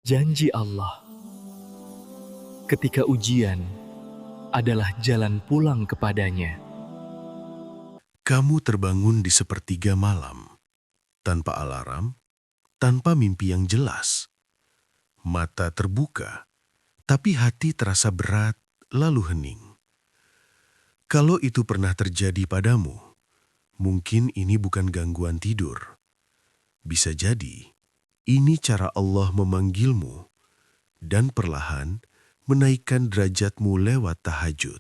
Janji Allah, ketika ujian adalah jalan pulang kepadanya. Kamu terbangun di sepertiga malam, tanpa alarm, tanpa mimpi yang jelas. Mata terbuka, tapi hati terasa berat lalu hening. Kalau itu pernah terjadi padamu, mungkin ini bukan gangguan tidur. Bisa jadi, ini cara Allah memanggilmu dan perlahan menaikkan derajatmu lewat tahajud.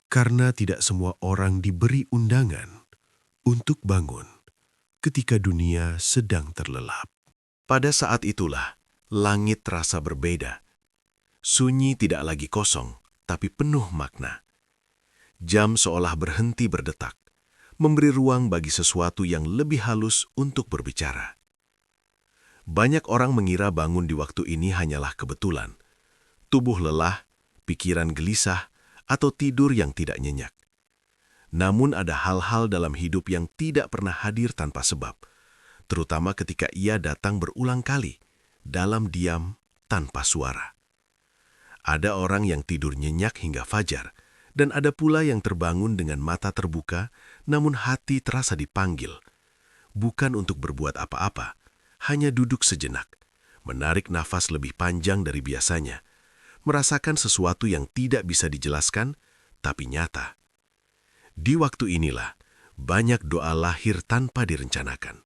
Karena tidak semua orang diberi undangan untuk bangun ketika dunia sedang terlelap. Pada saat itulah, langit terasa berbeda. Sunyi tidak lagi kosong, tapi penuh makna. Jam seolah berhenti berdetak, memberi ruang bagi sesuatu yang lebih halus untuk berbicara. Banyak orang mengira bangun di waktu ini hanyalah kebetulan. Tubuh lelah, pikiran gelisah, atau tidur yang tidak nyenyak. Namun ada hal-hal dalam hidup yang tidak pernah hadir tanpa sebab, terutama ketika ia datang berulang kali, dalam diam tanpa suara. Ada orang yang tidur nyenyak hingga fajar, dan ada pula yang terbangun dengan mata terbuka, namun hati terasa dipanggil. Bukan untuk berbuat apa-apa, hanya duduk sejenak, menarik nafas lebih panjang dari biasanya, merasakan sesuatu yang tidak bisa dijelaskan, tapi nyata. Di waktu inilah, banyak doa lahir tanpa direncanakan.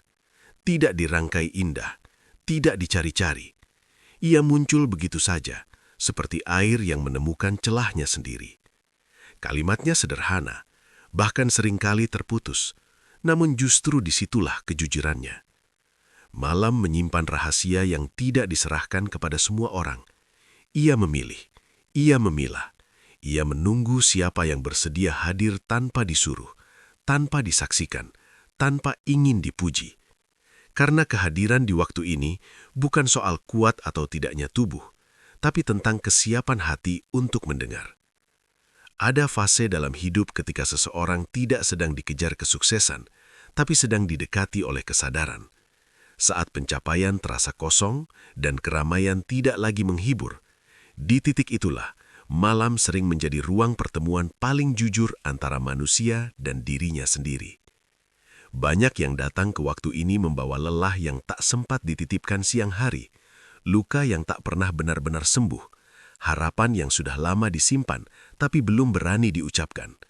Tidak dirangkai indah, tidak dicari-cari. Ia muncul begitu saja, seperti air yang menemukan celahnya sendiri. Kalimatnya sederhana, bahkan seringkali terputus, namun justru disitulah kejujurannya. Malam menyimpan rahasia yang tidak diserahkan kepada semua orang. Ia memilih, ia memilah, ia menunggu siapa yang bersedia hadir tanpa disuruh, tanpa disaksikan, tanpa ingin dipuji. Karena kehadiran di waktu ini bukan soal kuat atau tidaknya tubuh, tapi tentang kesiapan hati untuk mendengar. Ada fase dalam hidup ketika seseorang tidak sedang dikejar kesuksesan, tapi sedang didekati oleh kesadaran. Saat pencapaian terasa kosong dan keramaian tidak lagi menghibur, di titik itulah, malam sering menjadi ruang pertemuan paling jujur antara manusia dan dirinya sendiri. Banyak yang datang ke waktu ini membawa lelah yang tak sempat dititipkan siang hari, luka yang tak pernah benar-benar sembuh, harapan yang sudah lama disimpan tapi belum berani diucapkan.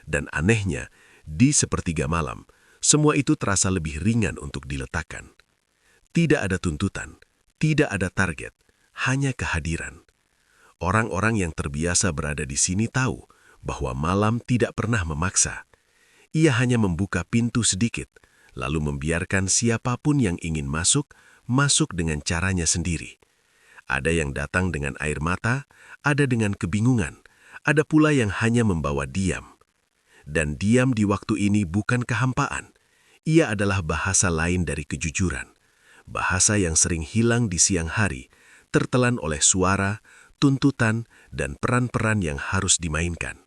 Dan anehnya, di sepertiga malam, semua itu terasa lebih ringan untuk diletakkan. Tidak ada tuntutan, tidak ada target, hanya kehadiran. Orang-orang yang terbiasa berada di sini tahu bahwa malam tidak pernah memaksa. Ia hanya membuka pintu sedikit, lalu membiarkan siapapun yang ingin masuk, masuk dengan caranya sendiri. Ada yang datang dengan air mata, ada dengan kebingungan, ada pula yang hanya membawa diam. Dan diam di waktu ini bukan kehampaan. Ia adalah bahasa lain dari kejujuran. Bahasa yang sering hilang di siang hari, tertelan oleh suara, tuntutan, dan peran-peran yang harus dimainkan.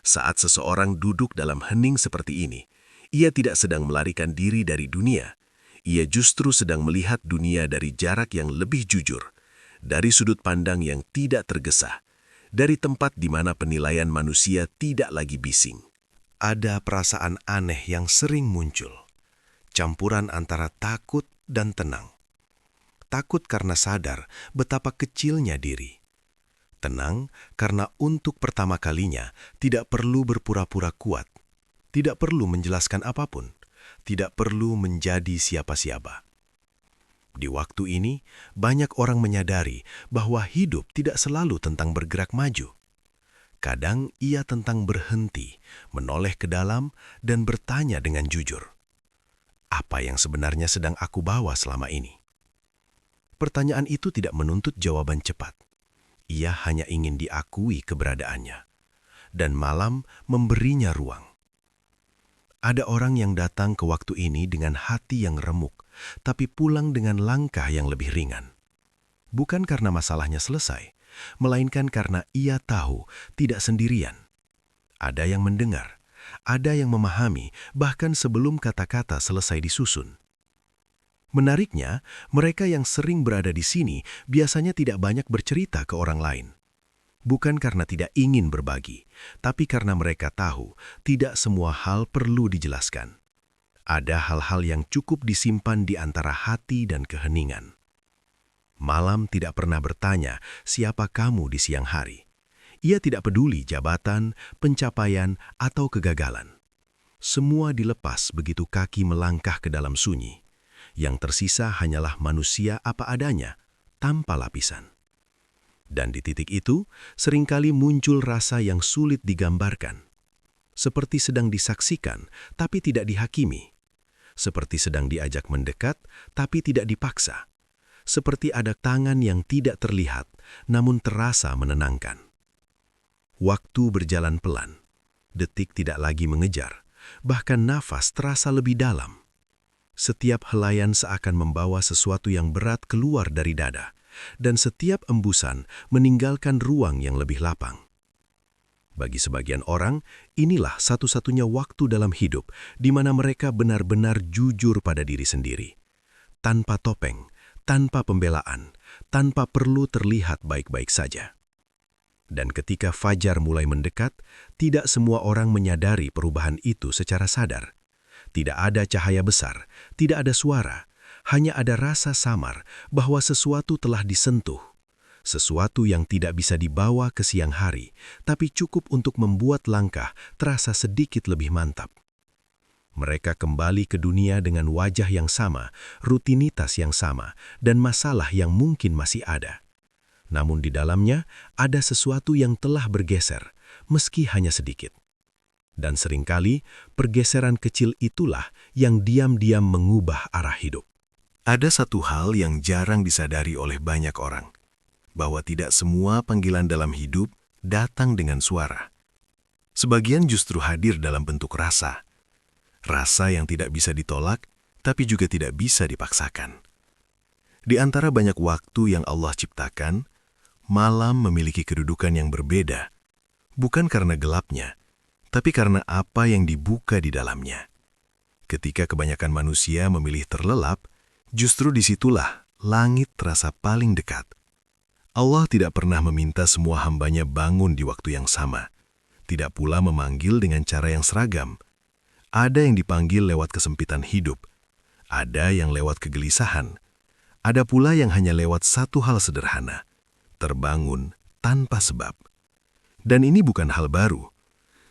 Saat seseorang duduk dalam hening seperti ini, ia tidak sedang melarikan diri dari dunia. Ia justru sedang melihat dunia dari jarak yang lebih jujur, dari sudut pandang yang tidak tergesa, dari tempat di mana penilaian manusia tidak lagi bising. Ada perasaan aneh yang sering muncul, campuran antara takut dan tenang. Takut karena sadar betapa kecilnya diri. Tenang karena untuk pertama kalinya tidak perlu berpura-pura kuat, tidak perlu menjelaskan apapun, tidak perlu menjadi siapa-siapa. Di waktu ini, banyak orang menyadari bahwa hidup tidak selalu tentang bergerak maju. Kadang ia tentang berhenti, menoleh ke dalam, dan bertanya dengan jujur. Apa yang sebenarnya sedang aku bawa selama ini? Pertanyaan itu tidak menuntut jawaban cepat. Ia hanya ingin diakui keberadaannya, dan malam memberinya ruang. Ada orang yang datang ke waktu ini dengan hati yang remuk, tapi pulang dengan langkah yang lebih ringan. Bukan karena masalahnya selesai, melainkan karena ia tahu tidak sendirian. Ada yang mendengar, ada yang memahami, bahkan sebelum kata-kata selesai disusun. Menariknya, mereka yang sering berada di sini biasanya tidak banyak bercerita ke orang lain. Bukan karena tidak ingin berbagi, tapi karena mereka tahu tidak semua hal perlu dijelaskan. Ada hal-hal yang cukup disimpan di antara hati dan keheningan. Malam tidak pernah bertanya siapa kamu di siang hari. Ia tidak peduli jabatan, pencapaian, atau kegagalan. Semua dilepas begitu kaki melangkah ke dalam sunyi. Yang tersisa hanyalah manusia apa adanya, tanpa lapisan. Dan di titik itu, seringkali muncul rasa yang sulit digambarkan. Seperti sedang disaksikan, tapi tidak dihakimi. Seperti sedang diajak mendekat, tapi tidak dipaksa. Seperti ada tangan yang tidak terlihat, namun terasa menenangkan. Waktu berjalan pelan. Detik tidak lagi mengejar, bahkan nafas terasa lebih dalam. Setiap helaian seakan membawa sesuatu yang berat keluar dari dada, dan setiap embusan meninggalkan ruang yang lebih lapang. Bagi sebagian orang, inilah satu-satunya waktu dalam hidup di mana mereka benar-benar jujur pada diri sendiri. Tanpa topeng, tanpa pembelaan, tanpa perlu terlihat baik-baik saja. Dan ketika fajar mulai mendekat, tidak semua orang menyadari perubahan itu secara sadar. Tidak ada cahaya besar, tidak ada suara, hanya ada rasa samar bahwa sesuatu telah disentuh. Sesuatu yang tidak bisa dibawa ke siang hari, tapi cukup untuk membuat langkah terasa sedikit lebih mantap. Mereka kembali ke dunia dengan wajah yang sama, rutinitas yang sama, dan masalah yang mungkin masih ada. Namun di dalamnya ada sesuatu yang telah bergeser, meski hanya sedikit. Dan seringkali, pergeseran kecil itulah yang diam-diam mengubah arah hidup. Ada satu hal yang jarang disadari oleh banyak orang, bahwa tidak semua panggilan dalam hidup datang dengan suara. Sebagian justru hadir dalam bentuk rasa. Rasa yang tidak bisa ditolak, tapi juga tidak bisa dipaksakan. Di antara banyak waktu yang Allah ciptakan, malam memiliki kedudukan yang berbeda, bukan karena gelapnya, tapi karena apa yang dibuka di dalamnya. Ketika kebanyakan manusia memilih terlelap, justru disitulah langit terasa paling dekat. Allah tidak pernah meminta semua hambanya bangun di waktu yang sama, tidak pula memanggil dengan cara yang seragam. Ada yang dipanggil lewat kesempitan hidup, ada yang lewat kegelisahan, ada pula yang hanya lewat satu hal sederhana, terbangun tanpa sebab. Dan ini bukan hal baru.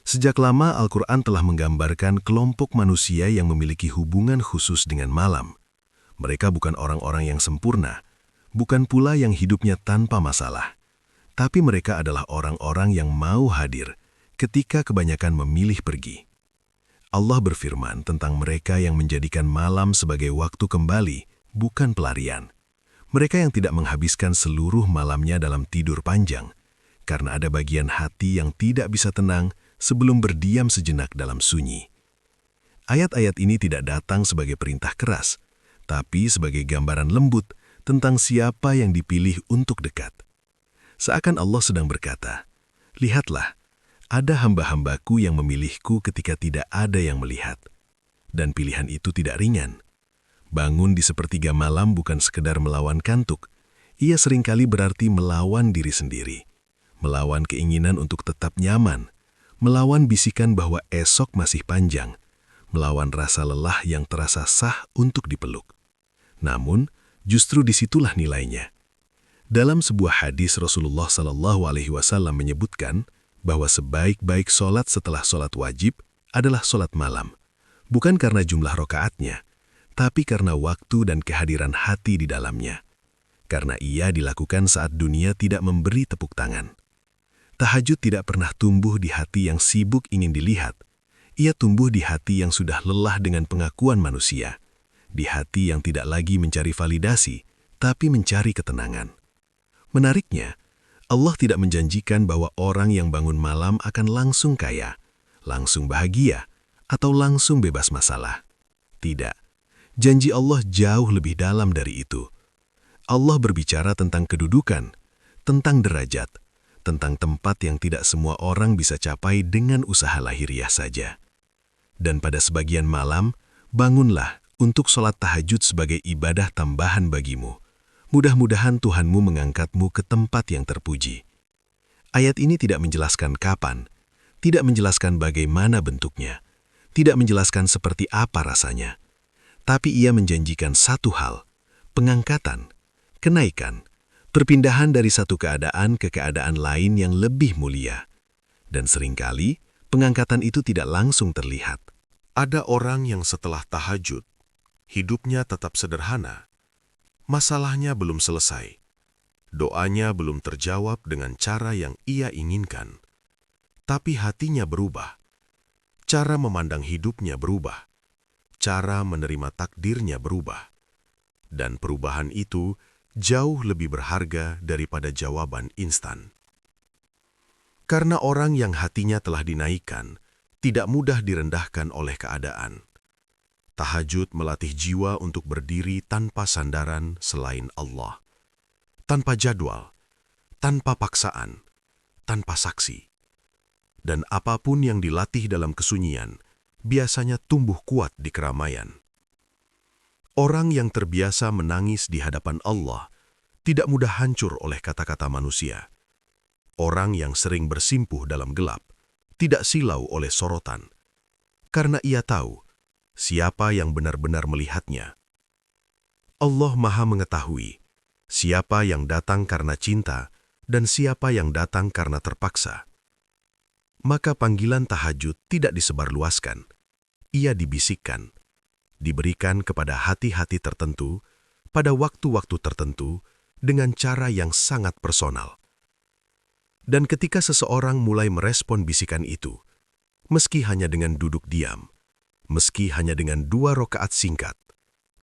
Sejak lama Al-Quran telah menggambarkan kelompok manusia yang memiliki hubungan khusus dengan malam. Mereka bukan orang-orang yang sempurna, bukan pula yang hidupnya tanpa masalah. Tapi mereka adalah orang-orang yang mau hadir ketika kebanyakan memilih pergi. Allah berfirman tentang mereka yang menjadikan malam sebagai waktu kembali, bukan pelarian. Mereka yang tidak menghabiskan seluruh malamnya dalam tidur panjang, karena ada bagian hati yang tidak bisa tenang sebelum berdiam sejenak dalam sunyi. Ayat-ayat ini tidak datang sebagai perintah keras, tapi sebagai gambaran lembut tentang siapa yang dipilih untuk dekat. Seakan Allah sedang berkata, "Lihatlah, ada hamba-hambaku yang memilihku ketika tidak ada yang melihat." Dan pilihan itu tidak ringan. Bangun di sepertiga malam bukan sekedar melawan kantuk, ia seringkali berarti melawan diri sendiri, melawan keinginan untuk tetap nyaman, melawan bisikan bahwa esok masih panjang, melawan rasa lelah yang terasa sah untuk dipeluk. Namun, justru disitulah nilainya. Dalam sebuah hadis Rasulullah SAW menyebutkan bahwa sebaik-baik sholat setelah sholat wajib adalah sholat malam, bukan karena jumlah rokaatnya, tapi karena waktu dan kehadiran hati di dalamnya. Karena ia dilakukan saat dunia tidak memberi tepuk tangan. Tahajud tidak pernah tumbuh di hati yang sibuk ingin dilihat. Ia tumbuh di hati yang sudah lelah dengan pengakuan manusia. Di hati yang tidak lagi mencari validasi, tapi mencari ketenangan. Menariknya, Allah tidak menjanjikan bahwa orang yang bangun malam akan langsung kaya, langsung bahagia, atau langsung bebas masalah. Tidak. Janji Allah jauh lebih dalam dari itu. Allah berbicara tentang kedudukan, tentang derajat, tentang tempat yang tidak semua orang bisa capai dengan usaha lahiriah saja. Dan pada sebagian malam, bangunlah untuk sholat tahajud sebagai ibadah tambahan bagimu. Mudah-mudahan Tuhanmu mengangkatmu ke tempat yang terpuji. Ayat ini tidak menjelaskan kapan, tidak menjelaskan bagaimana bentuknya, tidak menjelaskan seperti apa rasanya. Tapi ia menjanjikan satu hal, pengangkatan, kenaikan, perpindahan dari satu keadaan ke keadaan lain yang lebih mulia. Dan seringkali, pengangkatan itu tidak langsung terlihat. Ada orang yang setelah tahajud, hidupnya tetap sederhana. Masalahnya belum selesai. Doanya belum terjawab dengan cara yang ia inginkan. Tapi hatinya berubah. Cara memandang hidupnya berubah. Cara menerima takdirnya berubah. Dan perubahan itu jauh lebih berharga daripada jawaban instan. Karena orang yang hatinya telah dinaikkan, tidak mudah direndahkan oleh keadaan. Tahajud melatih jiwa untuk berdiri tanpa sandaran selain Allah. Tanpa jadwal, tanpa paksaan, tanpa saksi. Dan apapun yang dilatih dalam kesunyian, biasanya tumbuh kuat di keramaian. Orang yang terbiasa menangis di hadapan Allah tidak mudah hancur oleh kata-kata manusia. Orang yang sering bersimpuh dalam gelap tidak silau oleh sorotan, karena ia tahu siapa yang benar-benar melihatnya. Allah Maha mengetahui siapa yang datang karena cinta dan siapa yang datang karena terpaksa. Maka panggilan tahajud tidak disebarluaskan, ia dibisikkan, diberikan kepada hati-hati tertentu, pada waktu-waktu tertentu, dengan cara yang sangat personal. Dan ketika seseorang mulai merespon bisikan itu, meski hanya dengan duduk diam, meski hanya dengan 2 rakaat singkat,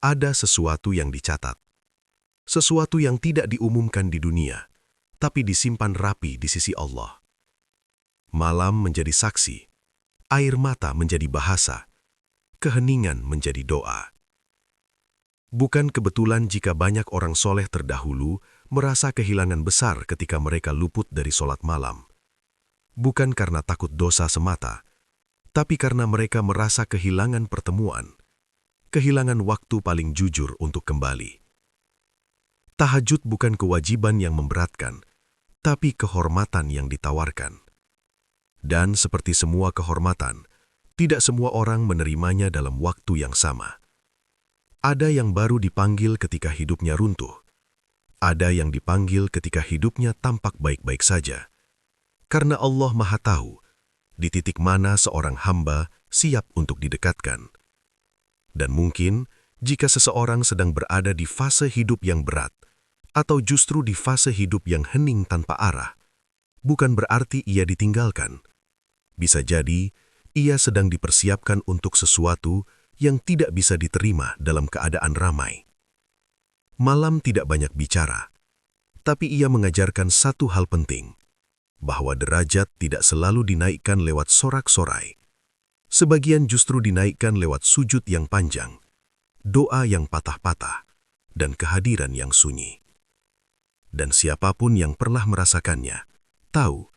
ada sesuatu yang dicatat. Sesuatu yang tidak diumumkan di dunia, tapi disimpan rapi di sisi Allah. Malam menjadi saksi, air mata menjadi bahasa, keheningan menjadi doa. Bukan kebetulan jika banyak orang soleh terdahulu merasa kehilangan besar ketika mereka luput dari sholat malam. Bukan karena takut dosa semata, tapi karena mereka merasa kehilangan pertemuan, kehilangan waktu paling jujur untuk kembali. Tahajud bukan kewajiban yang memberatkan, tapi kehormatan yang ditawarkan. Dan seperti semua kehormatan, tidak semua orang menerimanya dalam waktu yang sama. Ada yang baru dipanggil ketika hidupnya runtuh. Ada yang dipanggil ketika hidupnya tampak baik-baik saja. Karena Allah Maha tahu di titik mana seorang hamba siap untuk didekatkan. Dan mungkin jika seseorang sedang berada di fase hidup yang berat, atau justru di fase hidup yang hening tanpa arah, bukan berarti ia ditinggalkan. Bisa jadi ia sedang dipersiapkan untuk sesuatu yang tidak bisa diterima dalam keadaan ramai. Malam tidak banyak bicara, tapi ia mengajarkan satu hal penting, bahwa derajat tidak selalu dinaikkan lewat sorak-sorai. Sebagian justru dinaikkan lewat sujud yang panjang, doa yang patah-patah, dan kehadiran yang sunyi. Dan siapapun yang pernah merasakannya, tahu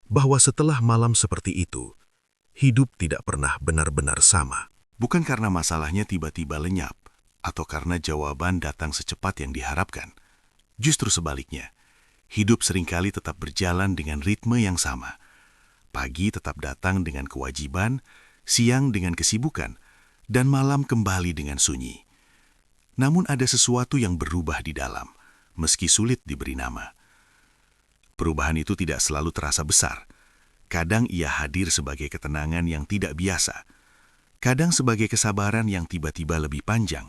bahwa setelah malam seperti itu, hidup tidak pernah benar-benar sama. Bukan karena masalahnya tiba-tiba lenyap, atau karena jawaban datang secepat yang diharapkan. Justru sebaliknya, hidup seringkali tetap berjalan dengan ritme yang sama. Pagi tetap datang dengan kewajiban, siang dengan kesibukan, dan malam kembali dengan sunyi. Namun ada sesuatu yang berubah di dalam, meski sulit diberi nama. Perubahan itu tidak selalu terasa besar. Kadang ia hadir sebagai ketenangan yang tidak biasa. Kadang sebagai kesabaran yang tiba-tiba lebih panjang.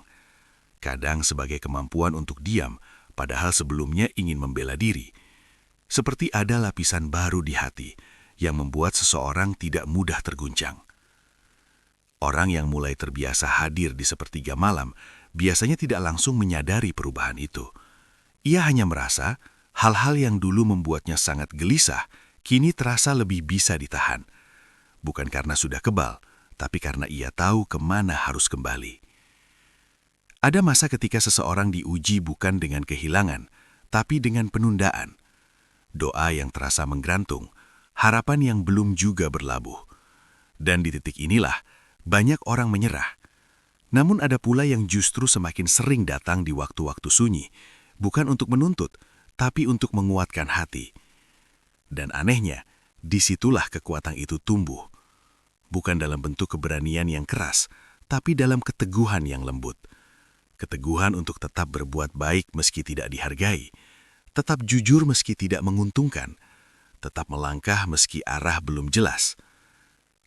Kadang sebagai kemampuan untuk diam, padahal sebelumnya ingin membela diri. Seperti ada lapisan baru di hati yang membuat seseorang tidak mudah terguncang. Orang yang mulai terbiasa hadir di sepertiga malam biasanya tidak langsung menyadari perubahan itu. Ia hanya merasa hal-hal yang dulu membuatnya sangat gelisah kini terasa lebih bisa ditahan. Bukan karena sudah kebal, tapi karena ia tahu kemana harus kembali. Ada masa ketika seseorang diuji bukan dengan kehilangan, tapi dengan penundaan. Doa yang terasa menggerantung, harapan yang belum juga berlabuh. Dan di titik inilah, banyak orang menyerah. Namun ada pula yang justru semakin sering datang di waktu-waktu sunyi, bukan untuk menuntut, tapi untuk menguatkan hati. Dan anehnya, disitulah kekuatan itu tumbuh. Bukan dalam bentuk keberanian yang keras, tapi dalam keteguhan yang lembut. Keteguhan untuk tetap berbuat baik meski tidak dihargai, tetap jujur meski tidak menguntungkan, tetap melangkah meski arah belum jelas.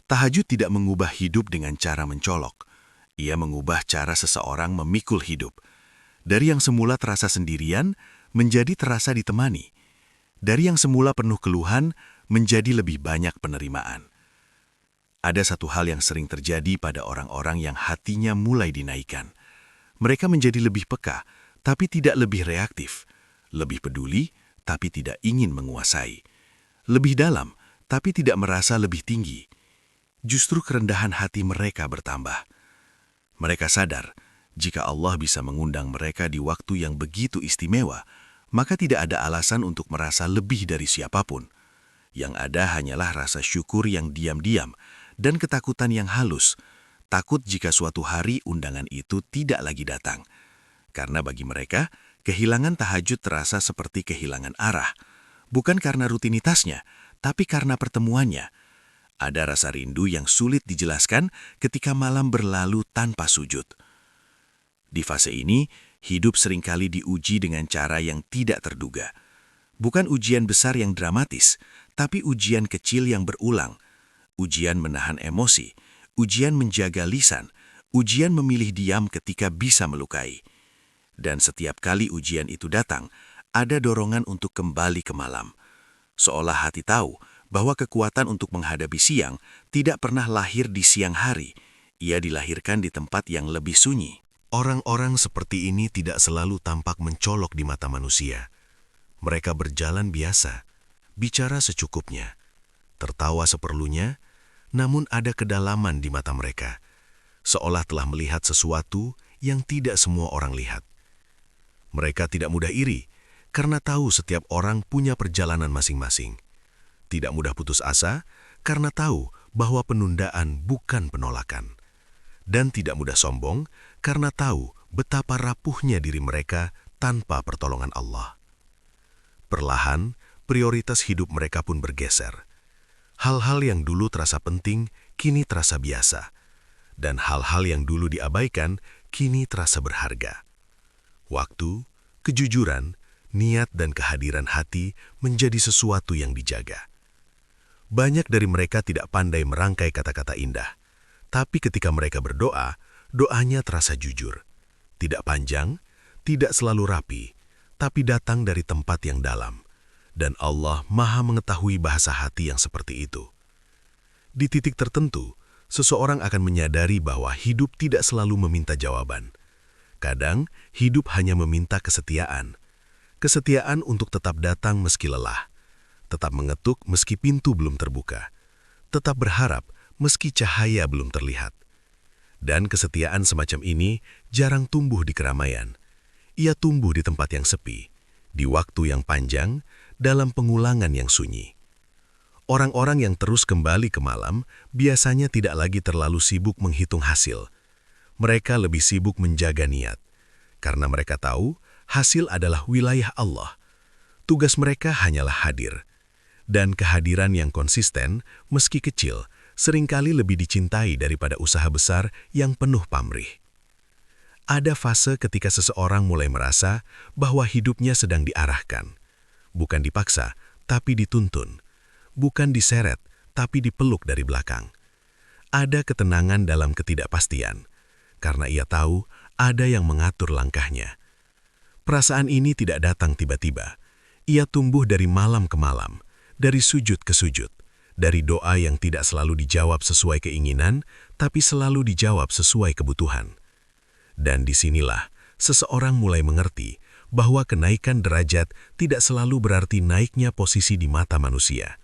Tahajud tidak mengubah hidup dengan cara mencolok. Ia mengubah cara seseorang memikul hidup. Dari yang semula terasa sendirian, menjadi terasa ditemani. Dari yang semula penuh keluhan, menjadi lebih banyak penerimaan. Ada satu hal yang sering terjadi pada orang-orang yang hatinya mulai dinaikkan. Mereka menjadi lebih peka, tapi tidak lebih reaktif. Lebih peduli, tapi tidak ingin menguasai. Lebih dalam, tapi tidak merasa lebih tinggi. Justru kerendahan hati mereka bertambah. Mereka sadar, jika Allah bisa mengundang mereka di waktu yang begitu istimewa, maka tidak ada alasan untuk merasa lebih dari siapapun. Yang ada hanyalah rasa syukur yang diam-diam dan ketakutan yang halus, takut jika suatu hari undangan itu tidak lagi datang. Karena bagi mereka, kehilangan tahajud terasa seperti kehilangan arah, bukan karena rutinitasnya, tapi karena pertemuannya. Ada rasa rindu yang sulit dijelaskan ketika malam berlalu tanpa sujud. Di fase ini, hidup seringkali diuji dengan cara yang tidak terduga. Bukan ujian besar yang dramatis, tapi ujian kecil yang berulang. Ujian menahan emosi, ujian menjaga lisan, ujian memilih diam ketika bisa melukai. Dan setiap kali ujian itu datang, ada dorongan untuk kembali ke malam. Seolah hati tahu bahwa kekuatan untuk menghadapi siang tidak pernah lahir di siang hari. Ia dilahirkan di tempat yang lebih sunyi. Orang-orang seperti ini tidak selalu tampak mencolok di mata manusia. Mereka berjalan biasa, bicara secukupnya, tertawa seperlunya, namun ada kedalaman di mata mereka, seolah telah melihat sesuatu yang tidak semua orang lihat. Mereka tidak mudah iri, karena tahu setiap orang punya perjalanan masing-masing. Tidak mudah putus asa, karena tahu bahwa penundaan bukan penolakan. Dan tidak mudah sombong, karena tahu betapa rapuhnya diri mereka tanpa pertolongan Allah. Perlahan, prioritas hidup mereka pun bergeser. Hal-hal yang dulu terasa penting, kini terasa biasa. Dan hal-hal yang dulu diabaikan, kini terasa berharga. Waktu, kejujuran, niat dan kehadiran hati menjadi sesuatu yang dijaga. Banyak dari mereka tidak pandai merangkai kata-kata indah. Tapi ketika mereka berdoa, doanya terasa jujur. Tidak panjang, tidak selalu rapi, tapi datang dari tempat yang dalam. Dan Allah Maha mengetahui bahasa hati yang seperti itu. Di titik tertentu, seseorang akan menyadari bahwa hidup tidak selalu meminta jawaban. Kadang, hidup hanya meminta kesetiaan. Kesetiaan untuk tetap datang meski lelah. Tetap mengetuk meski pintu belum terbuka. Tetap berharap meski cahaya belum terlihat. Dan kesetiaan semacam ini jarang tumbuh di keramaian. Ia tumbuh di tempat yang sepi, di waktu yang panjang, dalam pengulangan yang sunyi. Orang-orang yang terus kembali ke malam biasanya tidak lagi terlalu sibuk menghitung hasil. Mereka lebih sibuk menjaga niat, karena mereka tahu hasil adalah wilayah Allah. Tugas mereka hanyalah hadir. Dan kehadiran yang konsisten, meski kecil, seringkali lebih dicintai daripada usaha besar yang penuh pamrih. Ada fase ketika seseorang mulai merasa bahwa hidupnya sedang diarahkan. Bukan dipaksa, tapi dituntun. Bukan diseret, tapi dipeluk dari belakang. Ada ketenangan dalam ketidakpastian, karena ia tahu ada yang mengatur langkahnya. Perasaan ini tidak datang tiba-tiba. Ia tumbuh dari malam ke malam, dari sujud ke sujud, dari doa yang tidak selalu dijawab sesuai keinginan, tapi selalu dijawab sesuai kebutuhan. Dan disinilah seseorang mulai mengerti bahwa kenaikan derajat tidak selalu berarti naiknya posisi di mata manusia.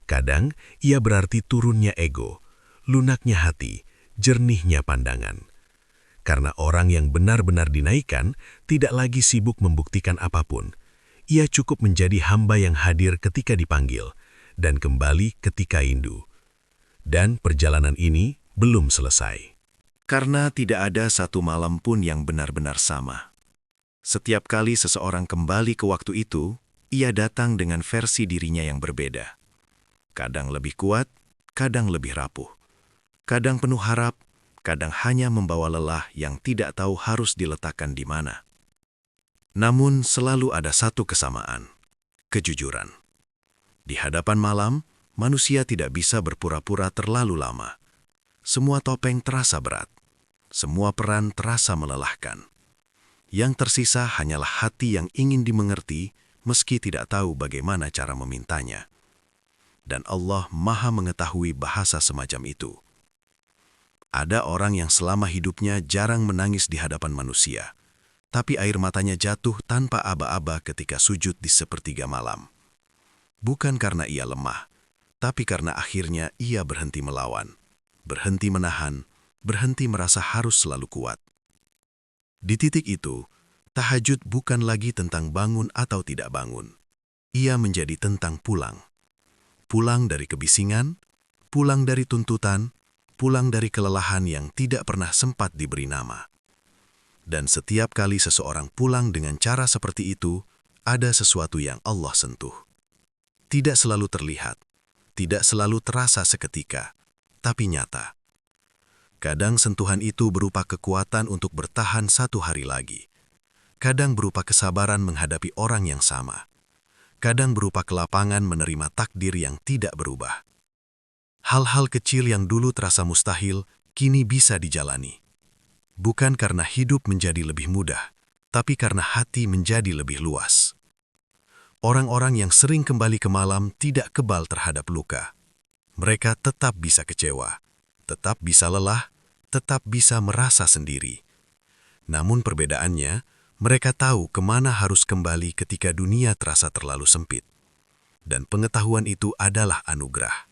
Kadang ia berarti turunnya ego, lunaknya hati, jernihnya pandangan. Karena orang yang benar-benar dinaikkan tidak lagi sibuk membuktikan apapun. Ia cukup menjadi hamba yang hadir ketika dipanggil dan kembali ketika rindu. Dan perjalanan ini belum selesai. Karena tidak ada satu malam pun yang benar-benar sama. Setiap kali seseorang kembali ke waktu itu, ia datang dengan versi dirinya yang berbeda. Kadang lebih kuat, kadang lebih rapuh. Kadang penuh harap, kadang hanya membawa lelah yang tidak tahu harus diletakkan di mana. Namun selalu ada satu kesamaan, kejujuran. Di hadapan malam, manusia tidak bisa berpura-pura terlalu lama. Semua topeng terasa berat. Semua peran terasa melelahkan. Yang tersisa hanyalah hati yang ingin dimengerti meski tidak tahu bagaimana cara memintanya. Dan Allah Maha mengetahui bahasa semacam itu. Ada orang yang selama hidupnya jarang menangis di hadapan manusia, tapi air matanya jatuh tanpa aba-aba ketika sujud di sepertiga malam. Bukan karena ia lemah, tapi karena akhirnya ia berhenti melawan, berhenti menahan, berhenti merasa harus selalu kuat. Di titik itu, tahajud bukan lagi tentang bangun atau tidak bangun. Ia menjadi tentang pulang. Pulang dari kebisingan, pulang dari tuntutan, pulang dari kelelahan yang tidak pernah sempat diberi nama. Dan setiap kali seseorang pulang dengan cara seperti itu, ada sesuatu yang Allah sentuh. Tidak selalu terlihat, tidak selalu terasa seketika, tapi nyata. Kadang sentuhan itu berupa kekuatan untuk bertahan satu hari lagi. Kadang berupa kesabaran menghadapi orang yang sama. Kadang berupa kelapangan menerima takdir yang tidak berubah. Hal-hal kecil yang dulu terasa mustahil, kini bisa dijalani. Bukan karena hidup menjadi lebih mudah, tapi karena hati menjadi lebih luas. Orang-orang yang sering kembali ke malam tidak kebal terhadap luka. Mereka tetap bisa kecewa, tetap bisa lelah, tetap bisa merasa sendiri. Namun perbedaannya, mereka tahu kemana harus kembali ketika dunia terasa terlalu sempit. Dan pengetahuan itu adalah anugerah.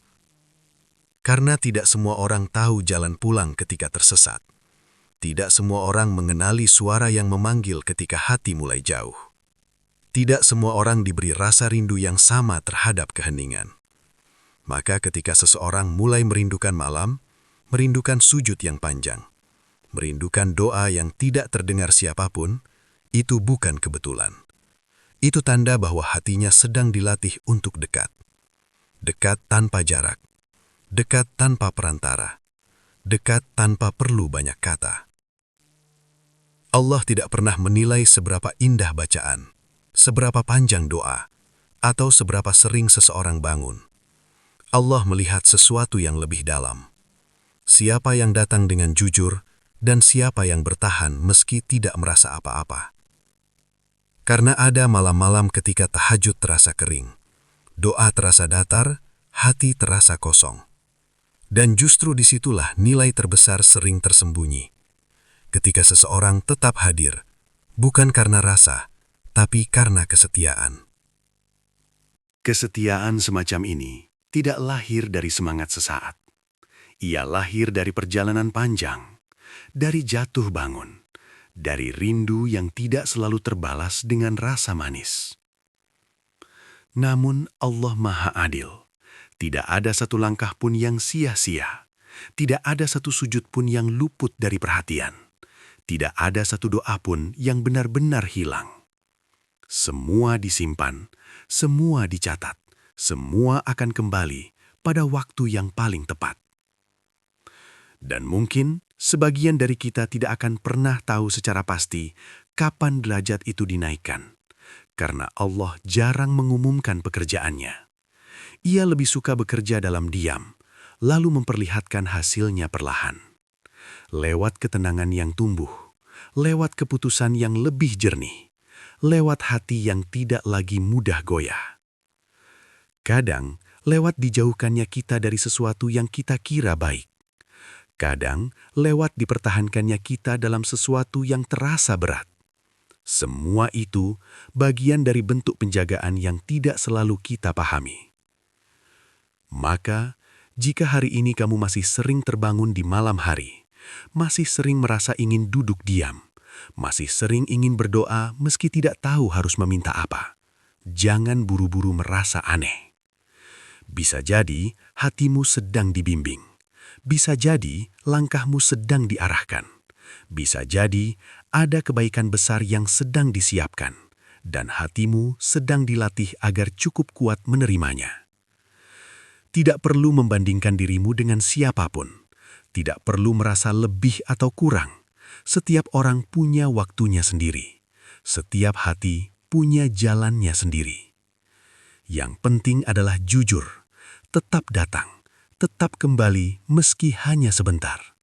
Karena tidak semua orang tahu jalan pulang ketika tersesat. Tidak semua orang mengenali suara yang memanggil ketika hati mulai jauh. Tidak semua orang diberi rasa rindu yang sama terhadap keheningan. Maka ketika seseorang mulai merindukan malam, merindukan sujud yang panjang, merindukan doa yang tidak terdengar siapapun, itu bukan kebetulan. Itu tanda bahwa hatinya sedang dilatih untuk dekat. Dekat tanpa jarak. Dekat tanpa perantara. Dekat tanpa perlu banyak kata. Allah tidak pernah menilai seberapa indah bacaan, seberapa panjang doa, atau seberapa sering seseorang bangun. Allah melihat sesuatu yang lebih dalam. Siapa yang datang dengan jujur, dan siapa yang bertahan meski tidak merasa apa-apa. Karena ada malam-malam ketika tahajud terasa kering, doa terasa datar, hati terasa kosong. Dan justru disitulah nilai terbesar sering tersembunyi. Ketika seseorang tetap hadir, bukan karena rasa, tapi karena kesetiaan. Kesetiaan semacam ini tidak lahir dari semangat sesaat. Ia lahir dari perjalanan panjang, dari jatuh bangun, dari rindu yang tidak selalu terbalas dengan rasa manis. Namun Allah Maha Adil. Tidak ada satu langkah pun yang sia-sia. Tidak ada satu sujud pun yang luput dari perhatian. Tidak ada satu doa pun yang benar-benar hilang. Semua disimpan, semua dicatat, semua akan kembali pada waktu yang paling tepat. Dan mungkin sebagian dari kita tidak akan pernah tahu secara pasti kapan derajat itu dinaikkan, karena Allah jarang mengumumkan pekerjaannya. Ia lebih suka bekerja dalam diam, lalu memperlihatkan hasilnya perlahan. Lewat ketenangan yang tumbuh, lewat keputusan yang lebih jernih, lewat hati yang tidak lagi mudah goyah. Kadang, lewat dijauhkannya kita dari sesuatu yang kita kira baik. Kadang, lewat dipertahankannya kita dalam sesuatu yang terasa berat. Semua itu bagian dari bentuk penjagaan yang tidak selalu kita pahami. Maka, jika hari ini kamu masih sering terbangun di malam hari, masih sering merasa ingin duduk diam, masih sering ingin berdoa meski tidak tahu harus meminta apa, jangan buru-buru merasa aneh. Bisa jadi hatimu sedang dibimbing. Bisa jadi langkahmu sedang diarahkan. Bisa jadi ada kebaikan besar yang sedang disiapkan, dan hatimu sedang dilatih agar cukup kuat menerimanya. Tidak perlu membandingkan dirimu dengan siapapun. Tidak perlu merasa lebih atau kurang. Setiap orang punya waktunya sendiri. Setiap hati punya jalannya sendiri. Yang penting adalah jujur, tetap datang, tetap kembali meski hanya sebentar.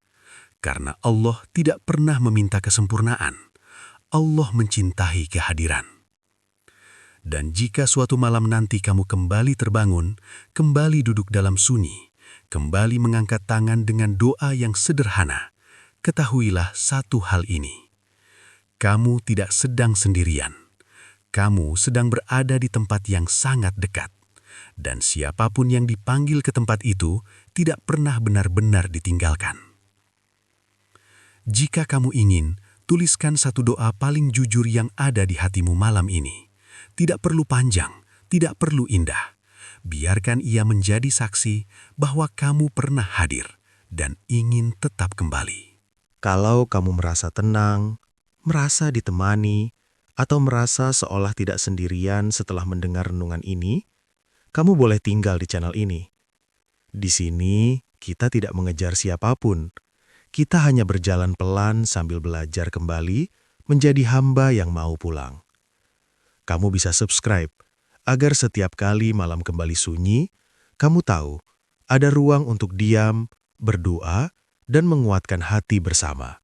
Karena Allah tidak pernah meminta kesempurnaan. Allah mencintai kehadiran. Dan jika suatu malam nanti kamu kembali terbangun, kembali duduk dalam sunyi, kembali mengangkat tangan dengan doa yang sederhana, ketahuilah satu hal ini. Kamu tidak sedang sendirian. Kamu sedang berada di tempat yang sangat dekat. Dan siapapun yang dipanggil ke tempat itu tidak pernah benar-benar ditinggalkan. Jika kamu ingin, tuliskan satu doa paling jujur yang ada di hatimu malam ini. Tidak perlu panjang, tidak perlu indah. Biarkan ia menjadi saksi bahwa kamu pernah hadir dan ingin tetap kembali. Kalau kamu merasa tenang, merasa ditemani, atau merasa seolah tidak sendirian setelah mendengar renungan ini, kamu boleh tinggal di channel ini. Di sini, kita tidak mengejar siapapun. Kita hanya berjalan pelan sambil belajar kembali menjadi hamba yang mau pulang. Kamu bisa subscribe agar setiap kali malam kembali sunyi, kamu tahu ada ruang untuk diam, berdoa, dan menguatkan hati bersama.